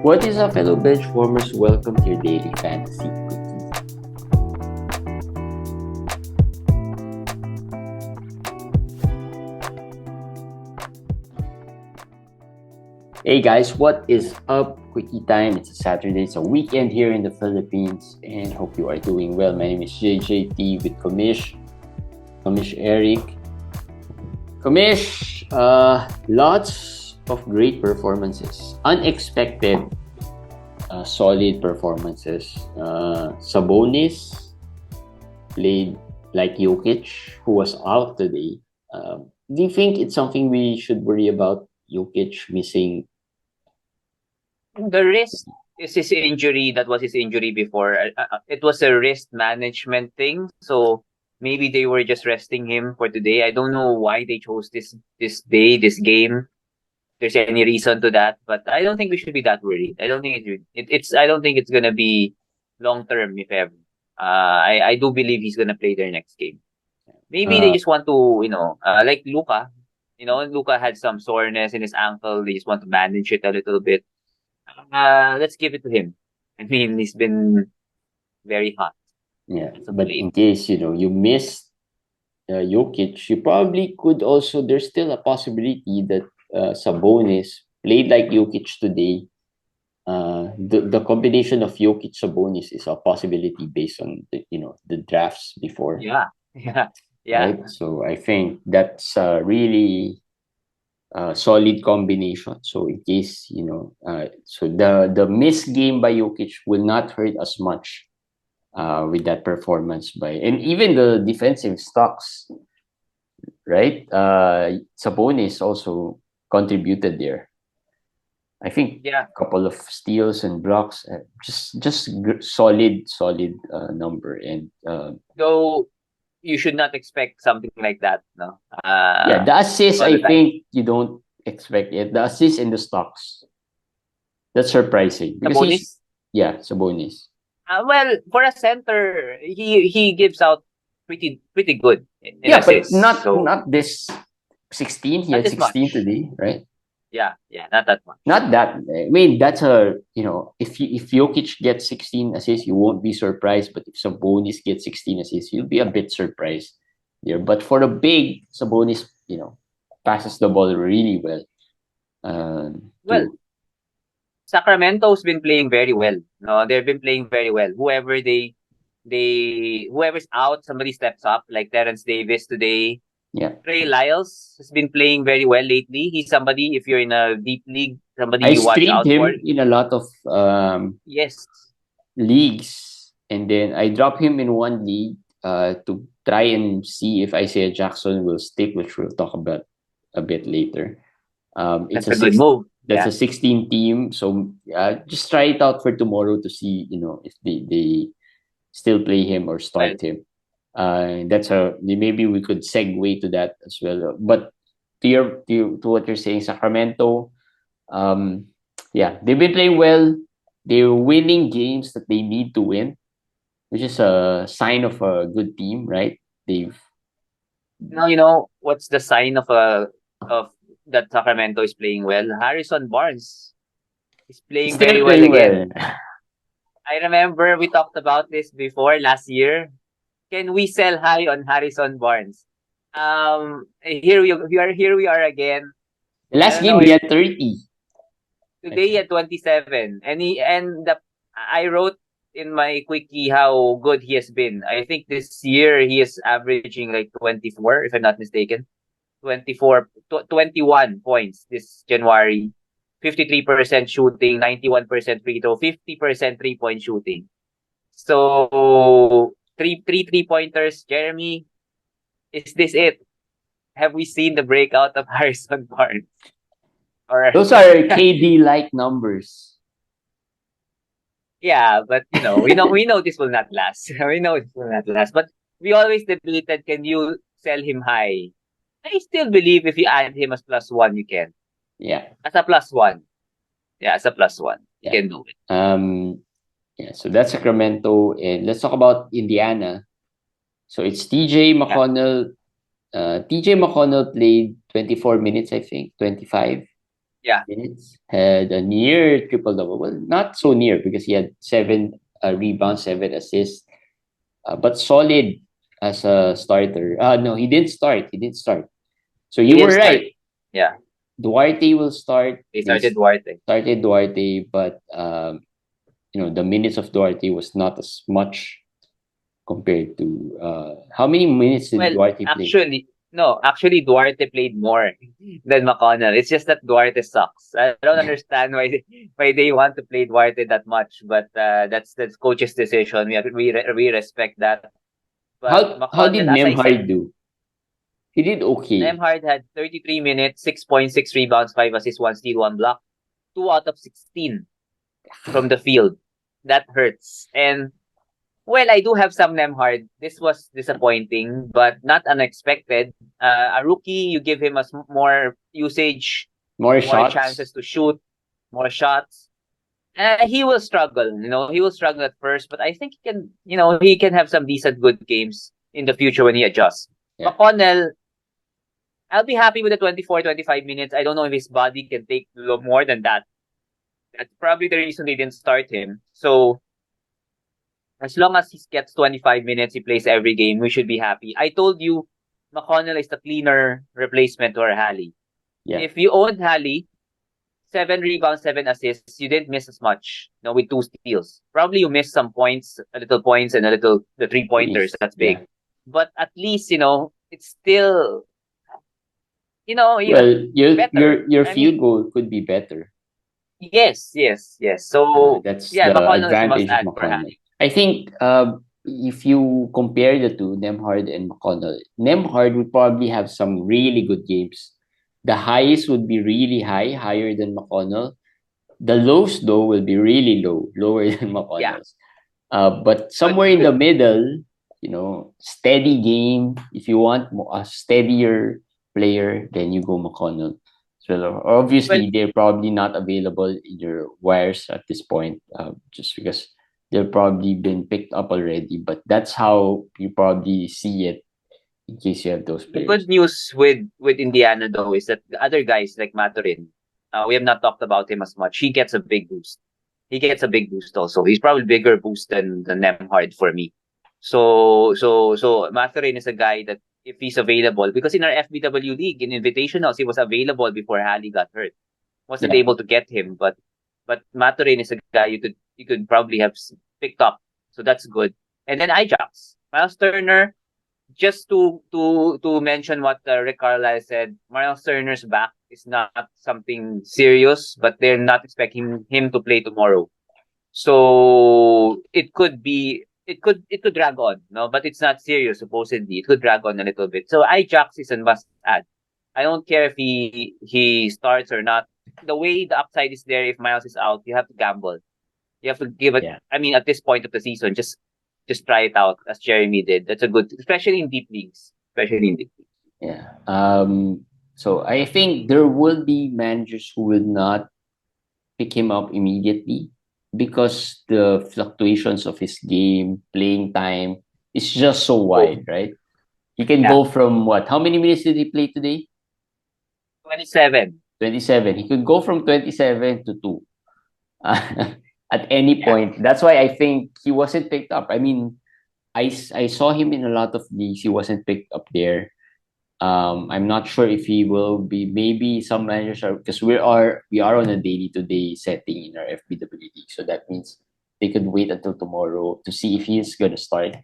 What is up, fellow benchwarmers? Welcome to your daily fantasy quickie. Hey guys, what is up? Quickie time. It's a Saturday, it's a weekend here in the Philippines, and hope you are doing well. My name is JJT with commish Eric. Commish, lots of great performances, unexpected solid performances. Sabonis played like Jokic, who was out today. Do you think it's something we should worry about? Jokic missing? The wrist is his injury. That was his injury before. It was a wrist management thing. So maybe they were just resting him for today. I don't know why they chose this day, this game. There's any reason to that, but I don't think we should be that worried. I don't think it's. I don't think it's gonna be long term if ever. I do believe he's gonna play their next game. Maybe they Uh, just want to, like Luka. Luka had some soreness in his ankle. They just want to manage it a little bit. Let's give it to him. I mean, he's been very hot yeah, as of but late. in case you missed Jokic, you probably could also. There's still a possibility that Sabonis played like Jokic today. The combination of Jokic Sabonis is a possibility based on the drafts before, Yeah, yeah, yeah. right? So I think that's a really solid combination. So in case so the missed game by Jokic will not hurt as much with that performance by, and even the defensive stocks, right? Sabonis also contributed there. I think Yeah. a couple of steals and blocks, solid number. And Though you should not expect something like that, no. yeah, the assist, All the I time. think you don't expect it. The assist and the stocks, that's surprising because he's, Sabonis. yeah, Sabonis. Well, for a center, he gives out pretty good in Yeah, but assists. not So not this 16. He not had this 16 much. today, right? Yeah, not that much. Not that. I mean, that's a if Jokic gets 16 assists, you won't be surprised. But if Sabonis gets 16 assists, you'll be a bit surprised there. But for a big, Sabonis, passes the ball really well. Well, To Sacramento's been playing very well. No, they've been playing very well. Whoever's out, somebody steps up, like Terrence Davis today. Yeah, Trey Lyles has been playing very well lately. He's somebody, if you're in a deep league, somebody I you watch streamed out for. him in a lot of Yes. leagues, and then I dropped him in one league to try and see if Isaiah Jackson will stick, which we'll talk about a bit later. It's That's a a good six. move. That's Yeah. a 16 team. So just try it out for tomorrow to see, if they still play him or Well, start him. That's a maybe we could segue to that as well. But to what you're saying, Sacramento, um, yeah, they've been playing well. They're winning games that they need to win, which is a sign of a good team, right? They've now what's the sign of that Sacramento is playing well? Harrison Barnes is playing still very well playing again. well. I remember we talked about this before last year. Can we sell high on Harrison Barnes? Here we are again. The I last don't game know he if had 30. I today think. at 27, I wrote in my quickie how good he has been. I think this year he is averaging like 24, if I'm not mistaken. 21 points this January. 53% shooting, 91% free throw, 50% 3-point shooting. So three pointers, Jeremy. Is this it? Have we seen the breakout of Harrison Barnes? Or Those are KD like numbers. yeah, but we know this will not last. We know this will not last. But we always debated, can you sell him high? I still believe if you add him as plus one, you can. Yeah, As a plus one. Yeah, as a plus one. You yeah. can do it. Yeah, so that's Sacramento. And let's talk about Indiana. So it's TJ Yeah. McConnell. TJ McConnell played 24 minutes, I think, 25. Yeah. minutes, had a near triple double. Well, not so near because he had 7 rebounds, 7 assists, but solid as a starter. No, he didn't start. He didn't start. So He you didn't were start. right. Yeah. Duarte will start. They They started Duarte. started Duarte, but the minutes of Duarte was not as much compared to how many minutes did Well, Duarte play? actually, no, actually Duarte played more than McConnell. It's just that Duarte sucks. I don't understand why they want to play Duarte that much, but that's coach's decision. We respect that. But How did McConnell, as I said, Nemhard do? He did okay. Nemhard had 33 minutes, 6.6 rebounds, 5 assists, 1 steal, 1 block, 2 out of 16 from the field. That hurts. And well, I do have some Nemhard. This was disappointing, but not unexpected. A rookie, you give him more usage, More more shots. chances to shoot, more shots. He will struggle. He will struggle at first, but I think he can have some decent good games in the future when he adjusts. Yeah. McConnell, I'll be happy with the 24, 25 minutes. I don't know if his body can take more than that. That's probably the reason they didn't start him. So as long as he gets 25 minutes, he plays every game, we should be happy. I told you, McConnell is the cleaner replacement to our Halley. Yeah. If you owned Halley, 7 rebounds, 7 assists, you didn't miss as much. With 2 steals. Probably you missed some points, a little points, and the 3 pointers. That's Yeah. big. But at least it's still Well, better. your I mean, field goal could be better. yes, yes, yes. So That's yeah, the McConnell is a must advantage of add for McConnell. Halley. I think if you compare the two, Nemhard and McConnell, Nemhard would probably have some really good games. The highest would be really high, higher than McConnell. The lows, though, will be really low, lower than Yeah, McConnell's. But good, somewhere in the good. middle, steady game. If you want a steadier player, then you go McConnell. So Well, obviously, they're probably not available in your wires at this point, just because they've probably been picked up already. But that's how you probably see it in case you have those the good players. news with Indiana though is that the other guys like Maturin, we have not talked about him as much. He gets a big boost. He gets a big boost also. He's probably bigger boost than Nemhard for me. So Maturin is a guy that if he's available, because in our FBW league in invitationals he was available before Halley got hurt. Wasn't Yeah, able to get him, but Maturin is a guy you could probably have picked up. So that's good. And then Ajax, Miles Turner, just to mention what Rick Carlisle said, Miles Turner's back is not something serious, but they're not expecting him to play tomorrow. So it could drag on, no, but it's not serious. Supposedly, it could drag on a little bit. So Ajax is a must add. I don't care if he starts or not. The way the upside is there, if Miles is out, you have to gamble. You have to give it. yeah, I mean, at this point of the season, just try it out as Jeremy did. That's a good, especially in deep leagues. Especially in deep leagues. yeah. So I think there will be managers who will not pick him up immediately because the fluctuations of his game, playing time is just so Oh, wide, right? He can yeah, go from what? How many minutes did he play today? 27. 27. He could go from 27 to 2 at any Yeah, point. That's why I think he wasn't picked up. I mean, I saw him in a lot of leagues. He wasn't picked up there. I'm not sure if he will be. Maybe some managers are because we are on a daily to day setting in our FBW league, so that means they could wait until tomorrow to see if he is gonna start.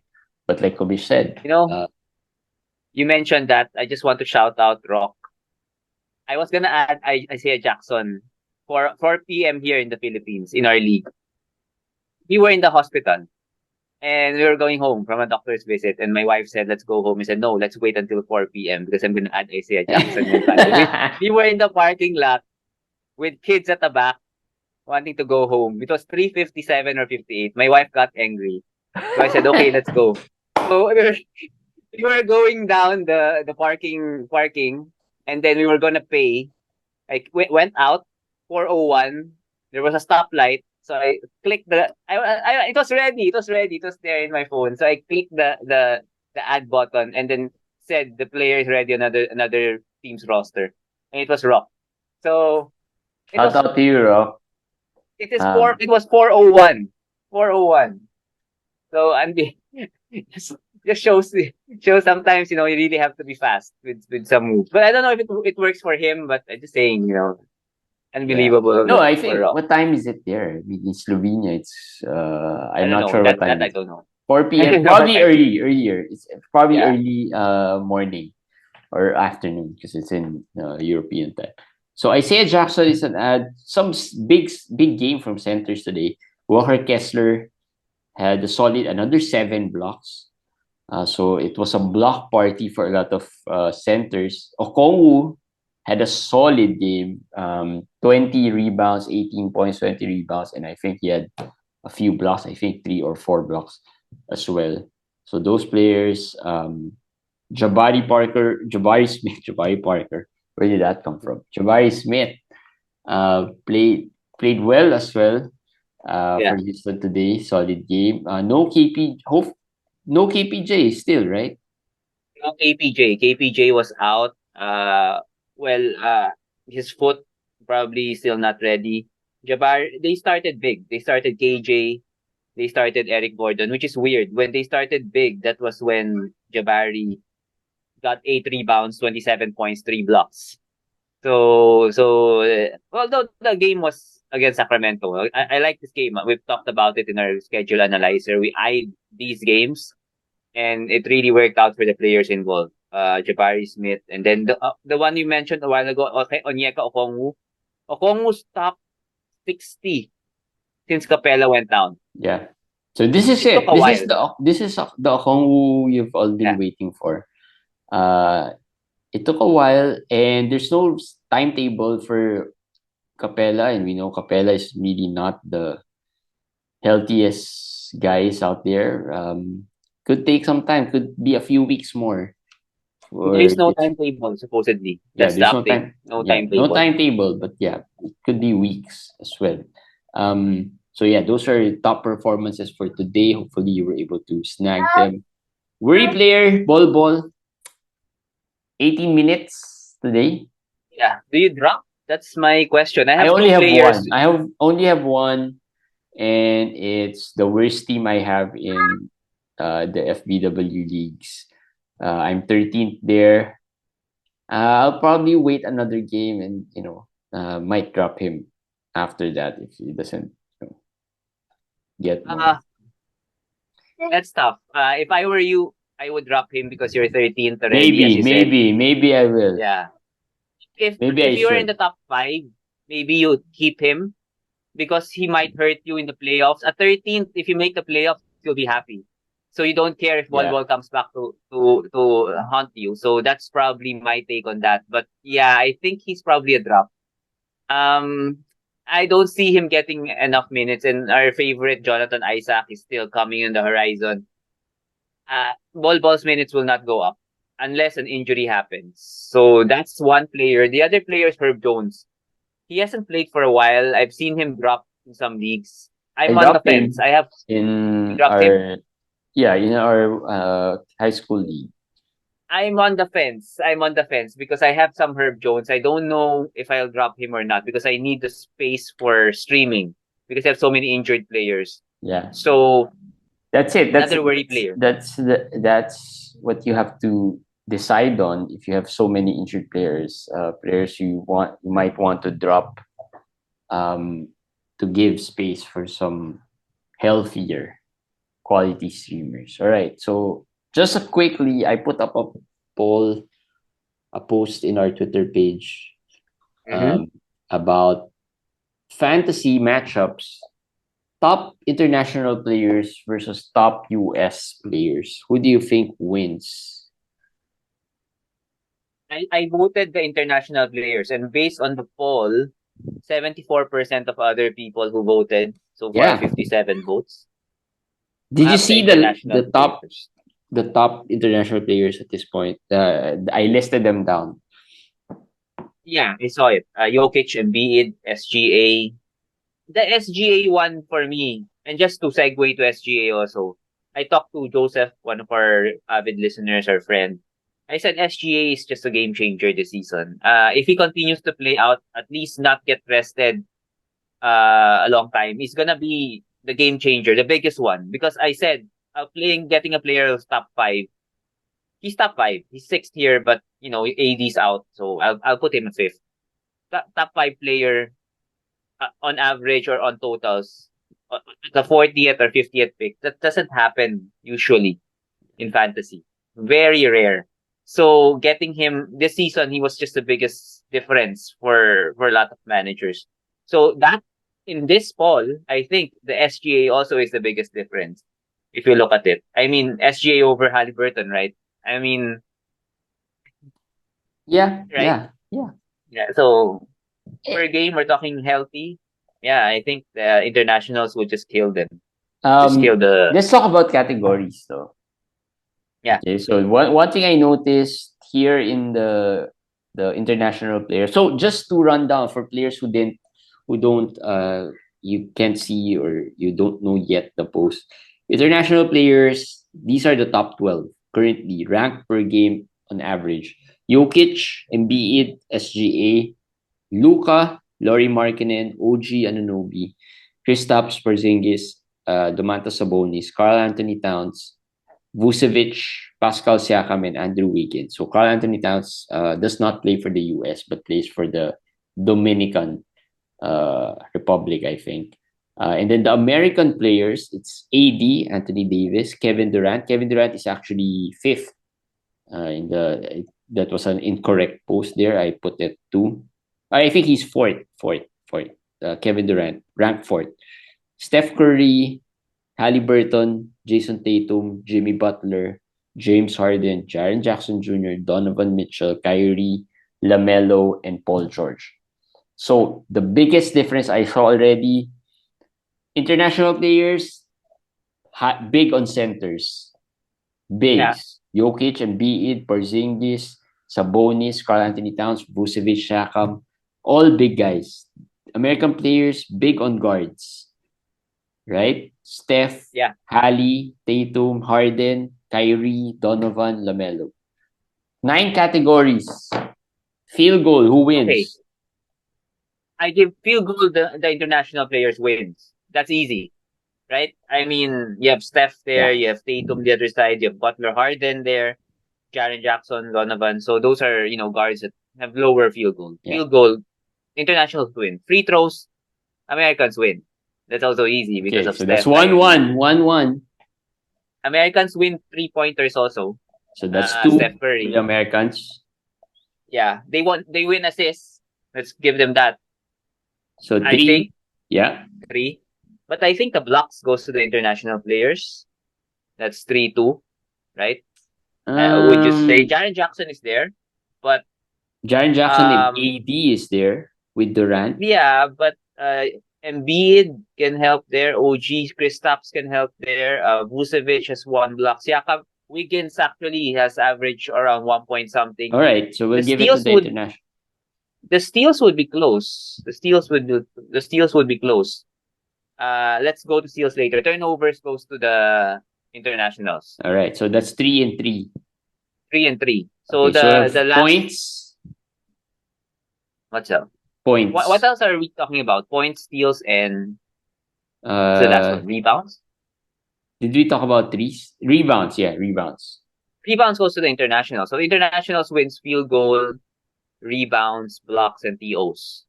But like Kobish said, you know, you mentioned that. I just want to shout out Rock. I was gonna add Isaiah Jackson for 4 p.m. here in the Philippines in our league. We were in the hospital and we were going home from a doctor's visit, and my wife said, "Let's go home." I said, "No, let's wait until 4 p.m. because I'm gonna add Isaiah Jackson and Tando." We were in the parking lot with kids at the back wanting to go home. It was 3:57 or 58. My wife got angry, so I said, "Okay, let's go." So we were going down the parking, and then we were gonna pay. I went out 4:01. There was a stoplight, so I clicked it was ready. It was ready. It was there in my phone. So I clicked the add button and then said the player is ready. Another team's roster, and it was Rock. So It Shout was out to you, Rock. Um, it was 401. 401. So just shows sometimes, you really have to be fast with some moves. But I don't know if it works for him, but I'm just saying, yeah. unbelievable No, I for think Rock. what time is it there? I mean, in Slovenia, it's I I'm don't not know. sure what That time I it is. don't know. 4 I p.m. don't know what Probably time it is. earlier. It's probably Yeah. early morning or afternoon because it's in European time. So Isaiah Jackson is an ad. Some big game from centers today. Walker Kessler had a solid another 7 blocks. So it was a block party for a lot of centers. Okongwu had a solid game. 20 rebounds, 18 points, 20 rebounds, and I think he had a few blocks. I think 3 or 4 blocks as well. So those players, Jabari Smith, Jabari Parker. Where did that come from? Jabari Smith played well as well Yeah. for Houston today. Solid game. No KPJ still, right? No KPJ. KPJ was out. Well, his foot probably still not ready. They started big. They started KJ. They started Eric Gordon, which is weird. When they started big, that was when Jabari got 8 rebounds, 27 points, 3 blocks. Although the game was against Sacramento, I like this game. We've talked about it in our schedule analyzer. We eyed these games, and it really worked out for the players involved. Jabari Smith, and then the one you mentioned a while ago, okay, Onyeka Okongwu. Okongwu's top 60 since Capella went down. Yeah. So this is It took it. a while. This is the Okongwu you've all been Yeah, waiting for. Uh, it took a while, and there's no timetable for Capella, and we know Capella is really not the healthiest guys out there. Could take some time. Could be a few weeks more there for is no this. timetable supposedly. Yeah, That's the there's no update. time. No Yeah, no timetable. timetable, but yeah, it could be weeks as well. So yeah, those are top performances for today. Hopefully, you were able to snag them. Worry player, ball, 18 minutes today. Yeah. Do you drop? That's my question. I I have only two have players. one. I have only have one, and it's the worst team I have in the FBW leagues. I'm 13th there. I'll probably wait another game and might drop him after that if he doesn't get more. Uh, that's tough. If I were you, I would drop him because you're 13th already, as Maybe, you said. maybe I will. Yeah. Maybe I If you're in should. the top five, maybe you keep him because he might hurt you in the playoffs. At 13th, if you make the playoffs, you'll be happy. So you don't care if Yeah. Ball comes back to haunt you. So that's probably my take on that. But yeah, I think he's probably a drop. Um, I don't see him getting enough minutes, and our favorite Jonathan Isaac is still coming on the horizon. Ball's minutes will not go up unless an injury happens. So that's one player. The other player is Herb Jones. He hasn't played for a while. I've seen him drop in some leagues. I I'm on the dropped fence. him You in dropped him. our high school league. I'm on the fence because I have some Herb Jones. I don't know if I'll drop him or not because I need the space for streaming because I have so many injured players. Yeah. So That's it. another worry player. That's what you have to decide on if you have so many injured players. Players you might want to drop um, to give space for some healthier quality streamers. All right. So just quickly, I put up poll, a post in our Twitter page Mm-hmm. about fantasy matchups, top international players versus top US players. Who do you think wins? I voted the international players, and based on the poll, 74% of other people who voted, so far Yeah. 57 votes, Did you have the see international players. the top international players at this point? I listed them down. Yeah, I saw it. Jokic, Embiid, SGA. The SGA one for me, and just to segue to SGA also, I talked to Joseph, one of our avid listeners, our friend. I said SGA is just a game changer this season. If he continues to play out, at least not get rested a long time, he's gonna be the game changer, the biggest one. Because I said, getting a player who's top five. He's top five. He's sixth here, but AD's out, so I'll put him at fifth. Top five player on average or on totals, the 40th or 50th pick. That doesn't happen usually in fantasy. Very rare. So getting him this season, he was just the biggest difference for a lot of managers. So that in this poll, I think the SGA also is the biggest difference. If you look at it, I mean SGA over Haliburton, right? I mean, Yeah, right? yeah, yeah. Yeah. So per Eh, game, we're talking healthy. Yeah, I think the internationals would just kill them. Just kill the let's talk about categories though. yeah. Okay, so one thing I noticed here in the international players. So just to run down for players who don't you can't see or you don't know yet the post. International players, these are the top 12 currently ranked per game on average. Jokic, Embiid, SGA, Luka, Lauri Markkanen, OG Anunoby, kristaps, Porzingis, domantas, Sabonis, Karl Anthony Towns, Vucevic, Pascal Siakam, and Andrew Wiggins. So Karl Anthony Towns does not play for the US but plays for the Dominican Republic, I think. And then the American players, it's AD, Anthony Davis, Kevin Durant. Kevin Durant is actually fifth in the. That was an incorrect post there. I put it two. I think he's fourth. Kevin Durant ranked fourth. Steph Curry, Haliburton, Jayson Tatum, Jimmy Butler, James Harden, Jaren Jackson Jr., Donovan Mitchell, Kyrie, LaMelo, and Paul George. So the biggest difference I saw already, international players big on centers, Yeah. bigs. Jokic, Embiid, Porzingis, Sabonis, Karl Anthony Towns, Vucevic, Siakam, all big guys. American players big on guards, right? Steph, Yeah. Hali, Tatum, Harden, Kyrie, Donovan, LaMelo. 9 categories. Field goal, who Okay. wins? I give field goal the international players wins. That's easy, right? I mean, you have Steph there, Yeah. you have Tatum the other side, you have Butler, Harden there, Jaren Jackson, Donovan. So those are guards that have lower field goal. Yeah. Field goal, internationals win. Free throws, Americans win. That's also easy because Okay, of so that's Steph, 1-1. Kyrie. 1-1. Americans win 3-pointers also. So that's two Steph for the Curry. Americans. Yeah, they win assists. Let's give them that. So I three. think Yeah. three. But I think the blocks goes to the international players. That's 3-2, right? Would you say Um, Jaren Jackson is there? But Jaren Jackson and um, AD is there with Durant. yeah, but Embiid can help there. OG Kristaps can help there. Vucevic has one block. Siakam, Wiggins actually has average around 1 point something. All right, so we'll The give it to steals the would international. the steals would be close. The steals would be close. Let's go to steals later. Turnovers goes to the internationals. All right, so that's 3-3. 3-3. So Okay, so the last points, what's up? What points. else are we talking about? Points, steals, and what's the last Uh, one? Rebounds. did we talk about threes? Rebounds, yeah, rebounds. Rebounds goes to the international. So the internationals wins field goal, rebounds, blocks, and TOs.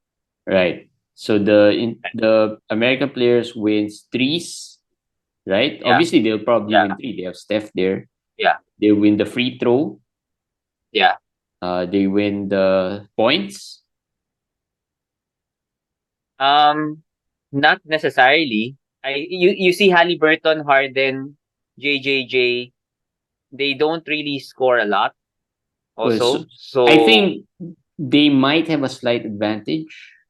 Right. So the American players wins threes, right? Yeah, Obviously, they'll probably yeah, win three. They have Steph there. yeah, They win the free throw. yeah. They win the points. Um, Not necessarily. You see Haliburton, Harden, JJJ. They don't really score a lot. Well, so Also, I so think they might have a slight advantage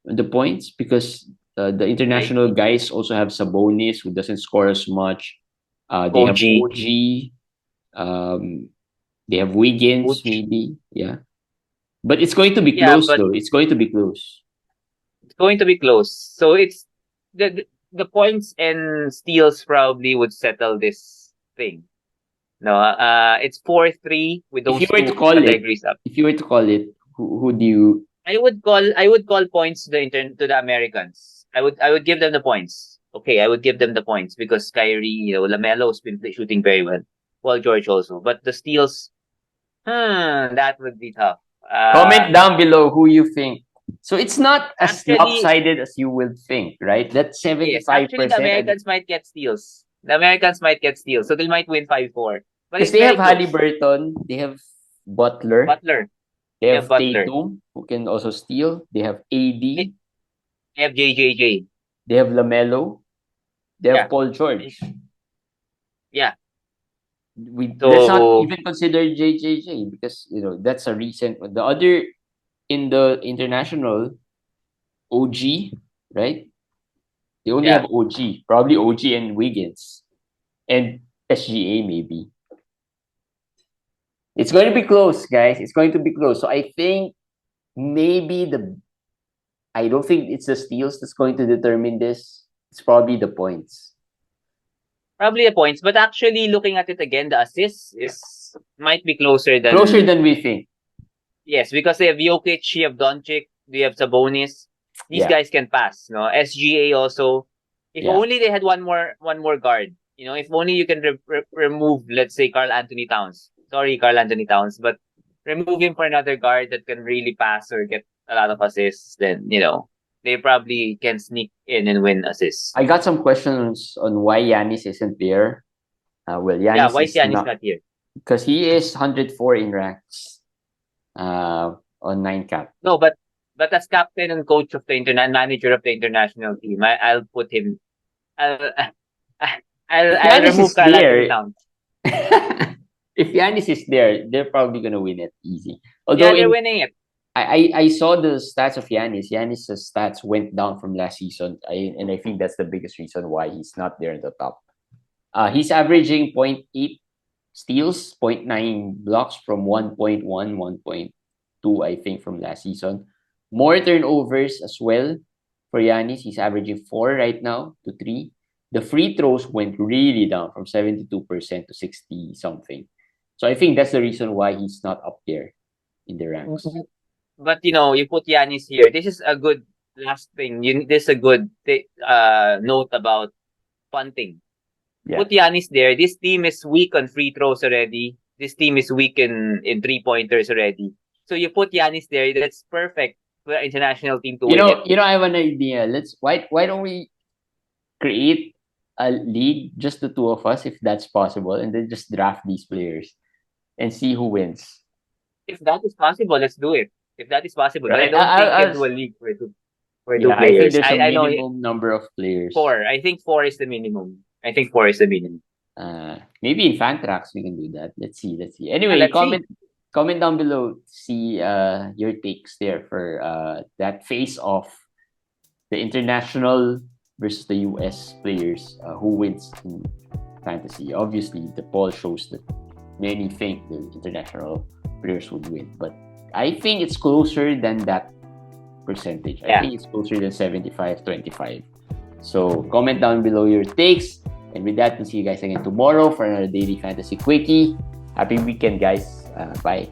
on the points because the okay, international guys also have Sabonis who doesn't score as much. They have OG, OG. Um, they have Wiggins Vooch. maybe. Yeah, but it's going to be Yeah, close but though. It's going to be close. it's going to be close. So it's the points and steals probably would settle this thing. No, it's 4-3 with If you those were to two call it, categories up. who do you? I would call points to the Americans. I would give them the points. Okay, I would give them the points because Kyrie, Lamelo's been shooting very well. Well, George also, but the steals, that would be tough. Comment down below who you think. So it's not as Actually, lopsided as you would think, right? That's yes, actually, the 75%. Americans might get steals. The Americans might get steals, so they might win 5-4. But Because it's they have very close. Haliburton, they have Butler, Butler, they they have have Butler, Tatum, who can also steal. They have AD, they they have JJJ. they have Lamelo, they have Yeah, Paul George. yeah. Let's not So even consider JJJ because that's a recent one. The other in the international OG, right? They only yeah, have OG, probably OG and Wiggins and SGA maybe. It's going to be close, guys. It's going to be close. So I think maybe I don't think it's the steals that's going to determine this. It's probably the points. probably the points. But actually, looking at it again, the assists is might be closer Than we think. yes, because they have Jokic, you have Doncic, they have Sabonis. These Yeah. guys can pass. No, SGA also. If Yeah. only they had one more guard. If only you can remove, let's say, Karl Anthony Towns. Sorry, Karl Anthony Towns, but remove him for another guard that can really pass or get a lot of assists. Then they probably can sneak in and win assists. I got some questions on why Yanis isn't there. Well, Yeah, Yanis why is is Giannis not here? because he is 104 in ranks on 9 cap. No, but as captain and coach of the manager of the international team, I'll put him. I'll I'll Giannis remove is Karl there. Anthony Towns. If Yanis is there, they're probably gonna win it easy. Yeah, Although they're winning it. I saw the stats of Yanis. Yanis' stats went down from last season, and I think that's the biggest reason why he's not there in the top. He's averaging 0.8 steals, 0.9 blocks from 1.1, 1.2, I think, from last season. More turnovers as well for Yanis. He's averaging 4 right now to 3. The free throws went really down from 72% to 60 something. So I think that's the reason why he's not up there in the ranks. But you put Giannis here. This is a good last thing. This is a good note about punting. Yeah. Put Giannis there. This team is weak on free throws already. This team is weak in 3-pointers already. So you put Giannis there. That's perfect for the international team to win it. I have an idea. Why don't we create a league, just the two of us, if that's possible, and then just draft these players and see who wins. If that is possible, let's do it. If that is possible, but I Right. don't think we can do a league for two I think players. there's a I know minimum number of players. 4. I think 4 is the minimum. Maybe in Fantrax we can do that. Let's see. Anyway, let's comment down below. See your takes there for that face off, the international versus the US players. Who wins in fantasy? Obviously, the poll shows that many think the international players would win, but I think it's closer than that percentage. I think it's closer than 75-25. So comment down below your takes. And with that, we'll see you guys again tomorrow for another Daily Fantasy Quickie. Happy weekend, guys. Bye.